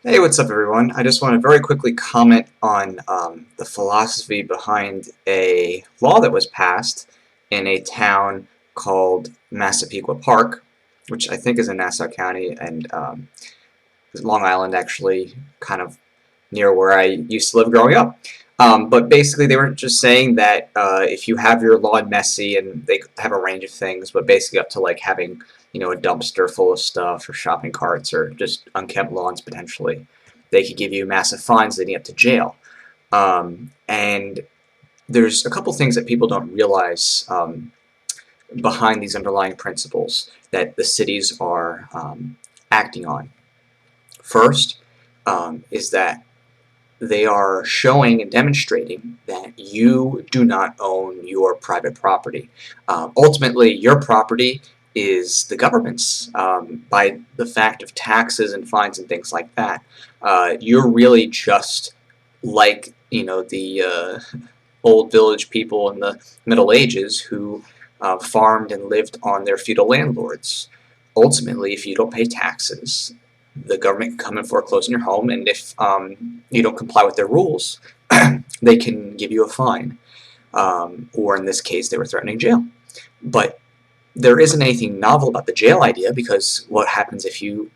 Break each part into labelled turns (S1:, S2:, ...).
S1: Hey, what's up, everyone? I just want to very quickly comment on the philosophy behind a law that was passed in a town called Massapequa Park, which I think is in Nassau County and Long Island, actually, kind of near where I used to live growing up. But basically, they were just saying that if you have your lawn messy, and they have a range of things, but basically up to like having a dumpster full of stuff, or shopping carts, or just unkempt lawns potentially, they could give you massive fines leading up to jail. And there's a couple things that people don't realize behind these underlying principles that the cities are acting on. First, is that they are showing and demonstrating that you do not own your private property. Ultimately, your property is the government's by the fact of taxes and fines and things like that. You're really just like the old village people in the Middle Ages who farmed and lived on their feudal landlords. Ultimately, if you don't pay taxes, the government can come and foreclose on your home, and if you don't comply with their rules, they can give you a fine, or in this case, they were threatening jail. But there isn't anything novel about the jail idea, because what happens if you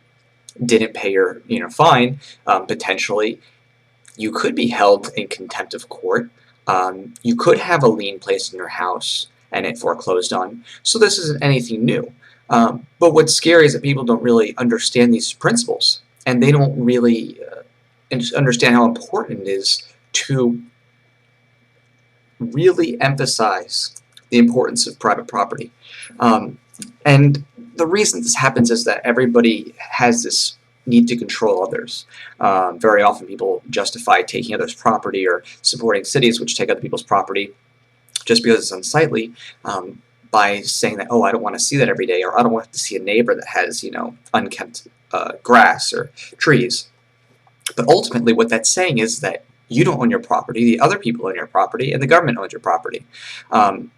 S1: didn't pay your fine? Potentially, you could be held in contempt of court. You could have a lien placed in your house and it foreclosed on. So this isn't anything new. But what's scary is that people don't really understand these principles, and they don't really understand how important it is to really emphasize the importance of private property. Um, and the reason this happens is that everybody has this need to control others. Very often people justify taking others' property or supporting cities which take other people's property just because it's unsightly, by saying that, oh, I don't want to see that every day, or I don't want to see a neighbor that has, unkempt grass or trees. But ultimately, what that's saying is that you don't own your property, the other people own your property, and the government owns your property. And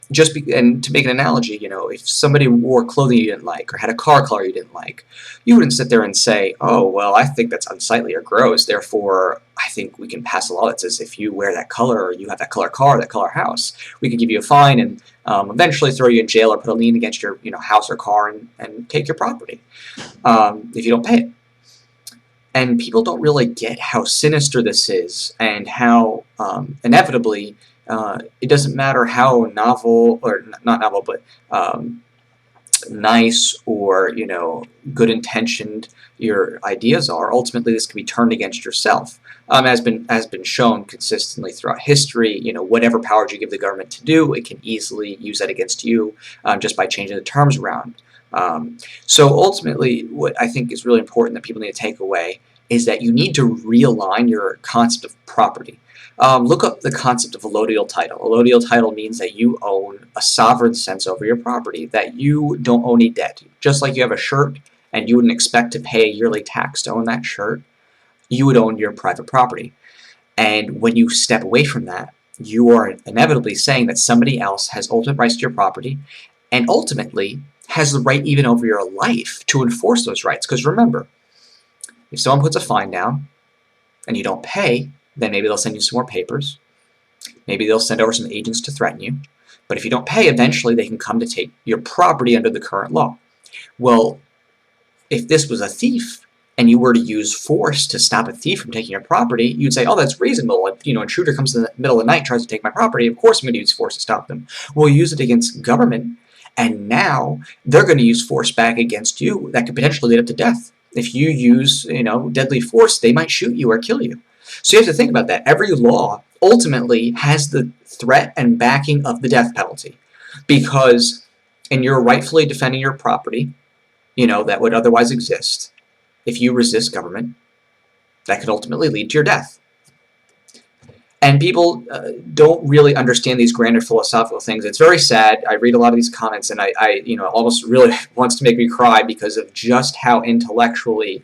S1: to make an analogy, if somebody wore clothing you didn't like or had a car color you didn't like, you wouldn't sit there and say, oh, well, I think that's unsightly or gross, therefore I think we can pass a law that says if you wear that color, or you have that color car, that color house, we could give you a fine and eventually throw you in jail or put a lien against your house or car and take your property if you don't pay it. And people don't really get how sinister this is, and how inevitably it doesn't matter how novel, or not novel, but nice or good intentioned your ideas are. Ultimately, this can be turned against yourself. Has been shown consistently throughout history. Whatever powers you give the government to do, it can easily use that against you, just by changing the terms around. So ultimately, what I think is really important that people need to take away is that you need to realign your concept of property. Look up the concept of allodial title. Allodial title means that you own a sovereign sense over your property, that you don't owe any debt. Just like you have a shirt and you wouldn't expect to pay a yearly tax to own that shirt, you would own your private property. And when you step away from that, you are inevitably saying that somebody else has ultimate rights to your property, and ultimately has the right even over your life to enforce those rights. Because remember, if someone puts a fine down and you don't pay, then maybe they'll send you some more papers. Maybe they'll send over some agents to threaten you. But if you don't pay, eventually they can come to take your property under the current law. Well, if this was a thief and you were to use force to stop a thief from taking your property, you'd say, oh, that's reasonable. An intruder comes in the middle of the night, tries to take my property, of course I'm going to use force to stop them. We'll use it against government, and now they're going to use force back against you that could potentially lead up to death. If you use, deadly force, they might shoot you or kill you. So you have to think about that. Every law ultimately has the threat and backing of the death penalty, because, and you're rightfully defending your property, that would otherwise exist. If you resist government, that could ultimately lead to your death. And people don't really understand these grander philosophical things. It's very sad. I read a lot of these comments, and I almost really wants to make me cry because of just how intellectually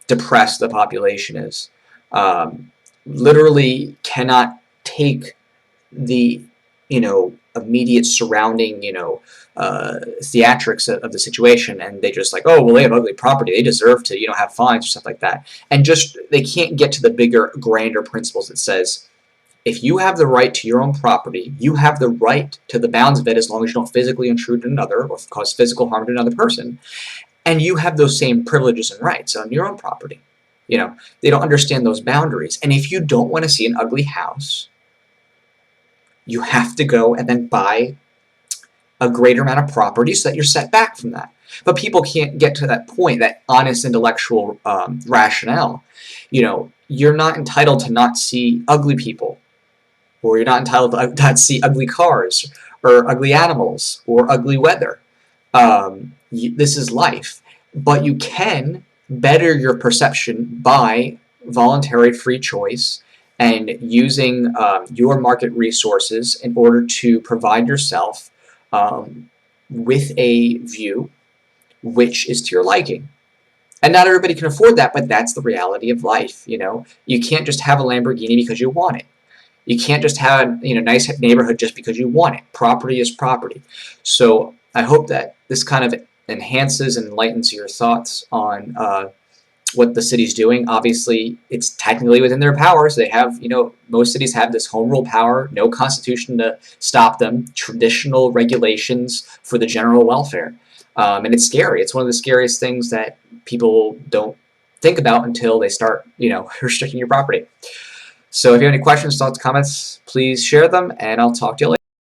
S1: depressed the population is. Literally cannot take the immediate surrounding, theatrics of the situation, and they just like, oh, well, they have ugly property, they deserve to, have fines or stuff like that, and just they can't get to the bigger, grander principles that says, if you have the right to your own property, you have the right to the bounds of it as long as you don't physically intrude on another or cause physical harm to another person. And you have those same privileges and rights on your own property. They don't understand those boundaries. And if you don't want to see an ugly house, you have to go and then buy a greater amount of property so that you're set back from that. But people can't get to that point, that honest intellectual rationale. You're not entitled to not see ugly people, or you're not entitled to not see ugly cars, or ugly animals, or ugly weather. This is life. But you can better your perception by voluntary free choice and using your market resources in order to provide yourself with a view which is to your liking. And not everybody can afford that, but that's the reality of life. You can't just have a Lamborghini because you want it. You can't just have a nice neighborhood just because you want it. Property is property. So I hope that this kind of enhances and enlightens your thoughts on what the city's doing. Obviously, it's technically within their powers. They have, most cities have this home rule power, no constitution to stop them, traditional regulations for the general welfare. And it's scary. It's one of the scariest things that people don't think about until they start, restricting your property. So if you have any questions, thoughts, comments, please share them, and I'll talk to you later.